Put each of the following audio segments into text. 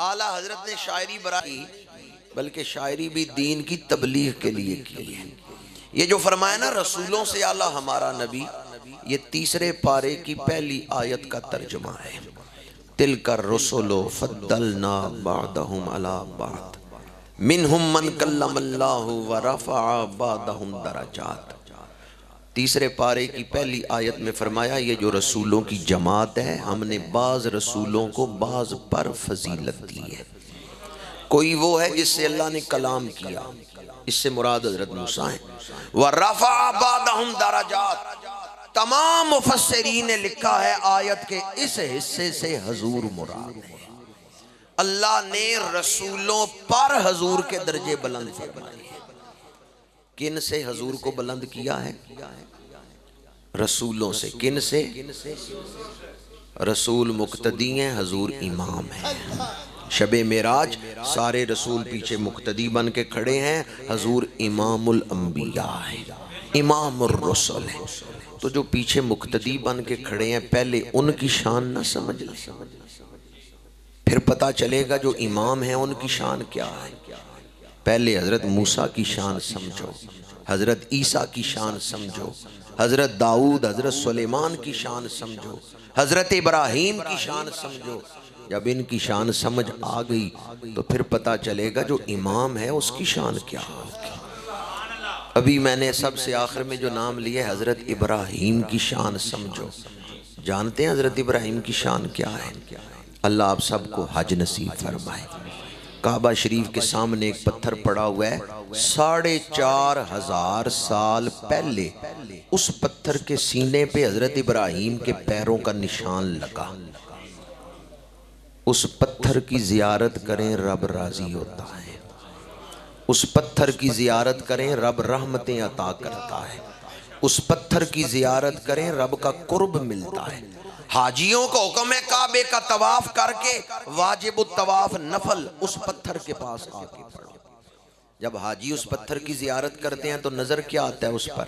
आला हजरत ने शायरी बनाई, बल्कि शायरी भी दीन की तबलीग के लिए की है। ये जो फरमाया ना रसूलों से आला हमारा नबी, ये तीसरे पारे की पहली आयत का तर्जुमा है। तिल कर रसूलो फद्दलना बादहुम अला बाद मिनहुम मन कल्लमल्लाहु व रफ़अ बादहुम दरजात। तीसरे पारे की पहली आयत में फरमाया ये जो रसूलों की जमात है, हमने बाज रसूलों को बाज पर फजीलत दी है। कोई वो है जिससे अल्लाह ने कलाम किया, इससे मुराद हजरत मूसा है। व रफ़अ बादहुम दरजात। तमाम मुफस्सिरीन ने लिखा है आयत के इस हिस्से से हजूर मुराद है। अल्लाह ने रसूलों पर हजूर के दर्जे बुलंद फरमाए। किन से हजूर को बुलंद किया है? रसूलों से। किन से? रसूल मुक्तदी हैं, हजूर इमाम है। शबे मेराज सारे रसूल पीछे मुक्तदी बन के खड़े हैं, हजूर इमामुल अंबिया है, इमामुर रसूल है। तो जो पीछे मुक्तदी बन के खड़े हैं, पहले उनकी शान ना समझ ले, फिर पता चलेगा जो इमाम है उनकी शान क्या है। पहले हजरत मूसा की शान समझो, हजरत ईसा की शान समझो, हजरत दाऊद हजरत सुलेमान की शान समझो, हजरत इब्राहीम की शान समझो। जब इनकी शान समझ आ गई तो फिर पता चलेगा जो इमाम है उसकी शान क्या होगी। अभी मैंने सबसे आखिर में जो नाम लिया हजरत इब्राहीम की शान समझो। जानते हैं हजरत इब्राहीम की शान क्या है? अल्लाह आप सबको हज नसीब फरमाए। काबा शरीफ के सामने एक पत्थर पड़ा हुआ है, 4500 साल पहले उस पत्थर के सीने पे हजरत इब्राहीम के पैरों का निशान लगा। उस पत्थर की जियारत करें, रब राजी होता है। उस पत्थर की जियारत करें, रब रहमतें अता करता है। उस पत्थर की जियारत करें, रब का कुर्ब मिलता है। हाजियों को हुक्म है काबे का तवाफ करके वाजिब तवाफ नफल उस पत्थर के पास आके पढ़ो। जब हाजी उस पत्थर की जियारत करते हैं तो नजर क्या आता है उस पर?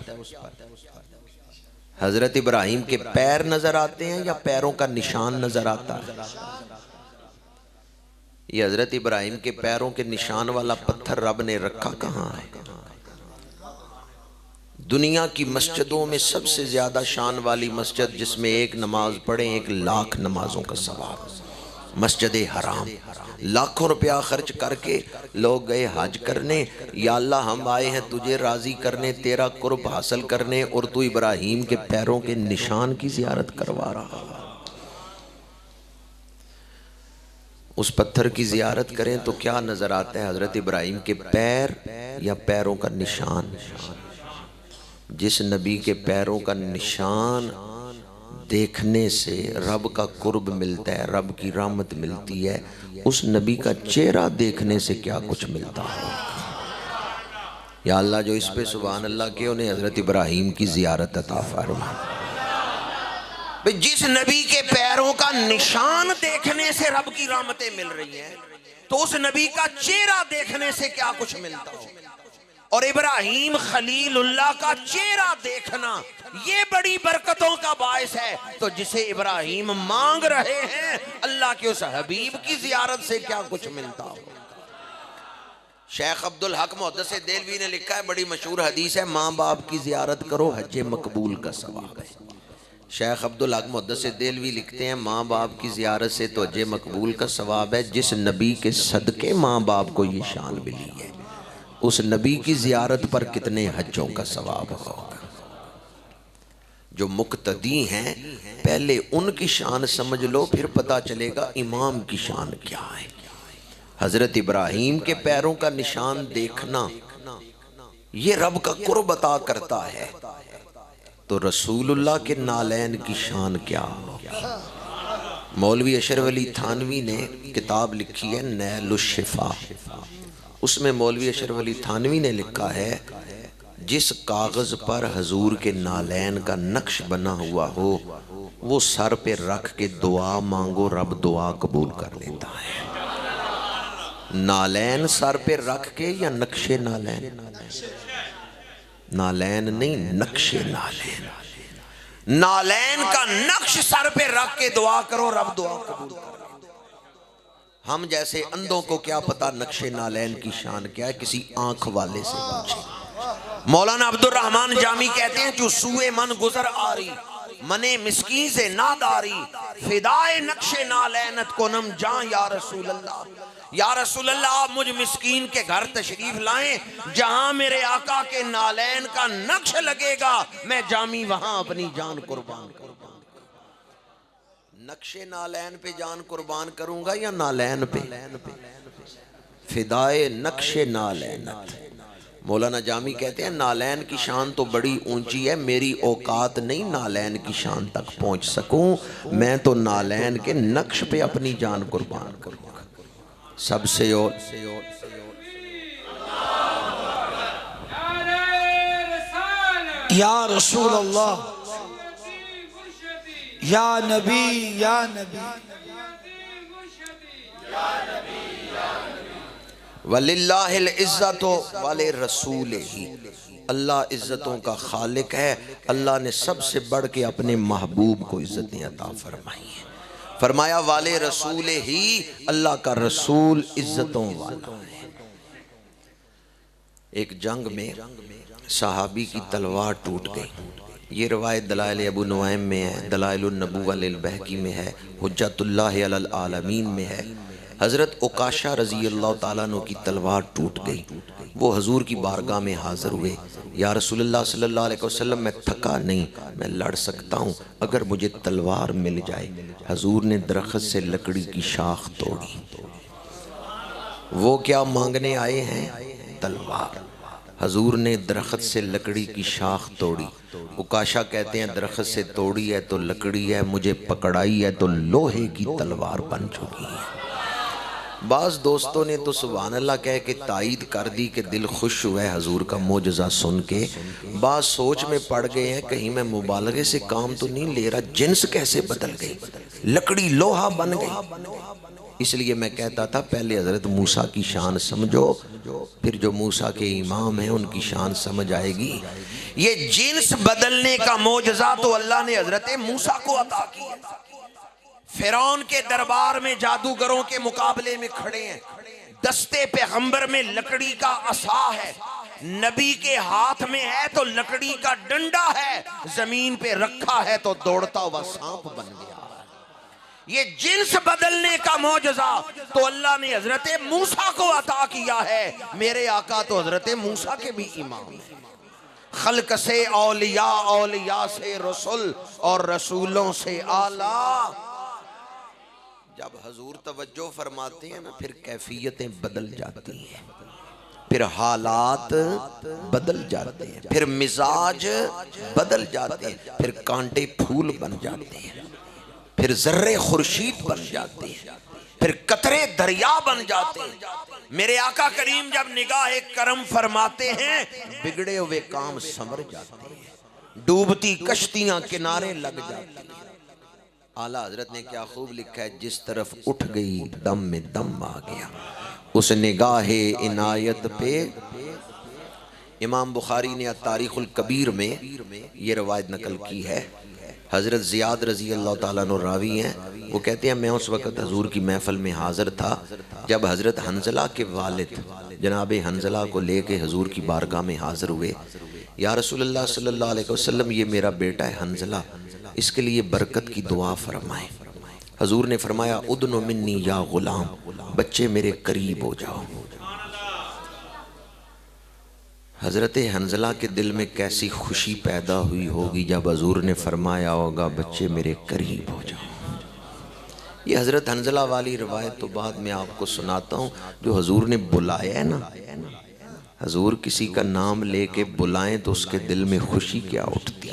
हजरत इब्राहीम के पैर नजर आते हैं या पैरों का निशान नजर आता है? ये हजरत इब्राहीम के पैरों के निशान वाला पत्थर रब ने रखा कहाँ है? दुनिया की मस्जिदों में सबसे ज्यादा शान वाली मस्जिद जिसमें एक नमाज पढ़े 1,00,000 नमाजों का सवाब, मस्जिद हराम। लाखों रुपया खर्च करके लोग गए हज करने। या अल्लाह हम आए हैं तुझे राजी करने, तेरा कुर्ब हासिल करने, और तू इब्राहीम के पैरों के निशान की जियारत करवा रहा। उस पत्थर की जियारत करें तो क्या नजर आता है? हजरत इब्राहीम के पैर या पैरों का निशान? जिस नबी के पैरों का निशान देखने से रब का कुर्ब मिलता है, रब की रहमत मिलती है, उस नबी का चेहरा देखने से क्या कुछ मिलता है? या अल्लाह जो इस पे सुभान अल्लाह के, उन्हें हजरत इब्राहीम की जियारत अता फरमा। जिस नबी के पैरों का निशान देखने से रब की रहमतें मिल रही हैं, तो उस नबी का चेहरा देखने से क्या कुछ मिलता हो। और इब्राहीम खलीलुल्लाह का चेहरा देखना ये बड़ी बरकतों का बायस है। तो जिसे इब्राहीम मांग रहे हैं, अल्लाह के उस हबीब की जियारत से क्या कुछ मिलता हो। शेख अब्दुल हक मुहद्दिस देलवी ने लिखा है, बड़ी मशहूर हदीस है, माँ बाप की जियारत करो हज मकबूल का सवाब है। शेख अब्दुल हक मुहद्दिस देलवी लिखते हैं, माँ बाप की जियारत से तो हज मकबूल का सवाब है। जिस नबी के सदके माँ बाप को ये शान मिली है, उस नबी की जियारत पर कितने हज्जों का सवाब होगा। जो मुक्तदी हैं पहले उनकी शान समझ लो, फिर पता चलेगा इमाम की शान क्या है। हजरत इब्राहीम के पैरों का निशान देखना ये रब का कुर्ब अता करता है, तो रसूलुल्लाह के नालैन की शान क्या होगी। मौलवी अशरफ अली थानवी ने किताब लिखी है नैलुश शिफा। उसमें मौलवी अशरफ अली थानवी ने लिखा है, जिस कागज पर हजूर के नालैन का नक्श बना हुआ हो, वो सर पे रख के दुआ मांगो, रब दुआ कबूल कर लेता है। नालैन सर पे रख के या नक्शे नालैन? नालैन नहीं, नक्शे नालैन। नालैन का नक्श सर पे रख के दुआ करो, रब दुआ कबूल कर। हम जैसे अंधों को क्या पता नक्शे नालैन की शान क्या है, किसी आंख वाले से पूछे। मौलाना अब्दुल रहमान जामी कहते हैं, जो सुए मन गुजर आ रही मने मिस्कीन से नादारी, फिदाए नक्शे नालैनत को नम जा या रसूल अल्लाह। या रसूल अल्लाह, आप मुझ मिस्कीन के घर तशरीफ लाएं जहां मेरे आका के नालैन का नक्श लगेगा, मैं जामी वहां अपनी जान कुर्बान करूंगा। नक्शे नालैन पे जान कुर्बान करूंगा या नालैन पे? फिदाए नक्शे नालैनत। मौलाना जामी कहते हैं, नालैन की शान तो बड़ी ऊंची है, मेरी औकात नहीं नालैन की शान तक पहुंच सकूं, मैं तो नालैन के नक्श पे अपनी जान कुर्बान करूंगा। सबसे और या रसूल अल्लाह, या नबी, या नबी, वलिल्लाहिल इज्जतो वाले रसूल ही। अल्लाह इज्जतों का खालिक है। अल्लाह ने सबसे बढ़ के अपने महबूब को इज्जतें अता फरमाई है। फरमाया वाले रसूल ही, अल्लाह का रसूल इज्जतों वाला है। एक जंग में सहाबी की तलवार टूट गई। ये रवायत दलाइल अबू नुआइम में है, दलाइलुन नबुव्वा लिल बहकी में है, हुज्जतुल्लाह अलल आलमीन में है। हज़रत उकाशा रज़ी अल्लाह ताला अन्हु की तलवार टूट गई। वो हजूर की बारगाह में हाज़िर हुए। या रसूलुल्लाह सल्लल्लाहु अलैहि वसल्लम, मैं थका नहीं, मैं लड़ सकता हूँ, अगर मुझे तलवार मिल जाए। हजूर ने दरख्त से लकड़ी की शाख तोड़ी। वो क्या मांगने आए हैं? तलवार। हजूर ने दरख्त से लकड़ी की शाख तोड़ी। उकाशा कहते हैं, दरख्त से तोड़ी है तो लकड़ी है, मुझे पकड़ाई है तो लोहे की तलवार बन चुकी है। बाज़ दोस्तों ने तो सुभान अल्लाह कह के तायीद कर दी कि दिल खुश हुआ है हजूर का मोजज़ा सुन के। बाज़ सोच में पड़ गए हैं, कहीं मैं मुबालगे से काम तो नहीं ले रहा, जिन्स कैसे बदल गई, लकड़ी लोहा बन गई। इसलिए मैं कहता था, पहले हज़रत मूसा की शान समझो, फिर जो मूसा के इमाम हैं उनकी शान समझ आएगी। ये जिन्स बदलने का मोजज़ा तो अल्लाह ने हज़रत मूसा को अता किया। फिरौन के दरबार में जादूगरों के मुकाबले में खड़े हैं। दस्ते पैगंबर में लकड़ी का असा है, नबी के हाथ में है तो लकड़ी का डंडा है, जमीन पे रखा है तो दौड़ता हुआ सांप बन गया। ये जिन्स बदलने का मौजज़ा तो अल्लाह ने हजरत मूसा को अता किया है। मेरे आका तो हजरत मूसा के भी इमाम है। खल्क से औलिया, औलिया से रसूल और रसूलों से आला। जब हजूर तवज्जो फरमाते हैं ना, फिर कैफियतें बदल जाती हैं, फिर हालात बदल जाते हैं, फिर मिजाज बदल जाते हैं, फिर कांटे फूल बन जाते हैं, फिर जर्रे खुर्शीद बन जाते हैं, फिर कतरे दरिया बन जाते हैं। मेरे आका करीम जब निगाह करम फरमाते हैं, बिगड़े हुए काम संवर जाते हैं, डूबती कश्तियां किनारे लग जाती हैं। आला हजरत ने क्या खूब लिखा है, जिस तरफ उठ गई दम में दम आ गया उस निगाहे इनायत पे। इमाम बुखारी ने तारीखुल कबीर में ये रवायत नकल की है। हज़रत ज़ियाद रज़ी अल्लाह ताला अन्हु रावी हैं। वो कहते हैं, मैं उस वक़्त हजूर की महफ़िल में हाज़िर था जब हज़रत हंज़ला के वालिद जनाब हंज़ला को लेके हजूर की बारगाह में हाज़िर हुए। या रसूलुल्लाह सल्लल्लाहु अलैहि वसल्लम, ये मेरा बेटा है हंज़ला, इसके लिए बरकत की दुआ फरमाएं। हजूर ने फरमाया, उदनु मिन्नी या गुलाम, बच्चे मेरे करीब हो जाओ। हज़रत हंज़ला के दिल में कैसी खुशी पैदा हुई होगी जब हजूर ने फरमाया होगा, बच्चे मेरे करीब हो जाओ। ये हज़रत हंज़ला वाली रवायत तो बाद में आपको सुनाता हूँ। जो हजूर ने बुलाया है ना, हजूर किसी का नाम लेके बुलाएं तो उसके दिल में खुशी क्या उठती।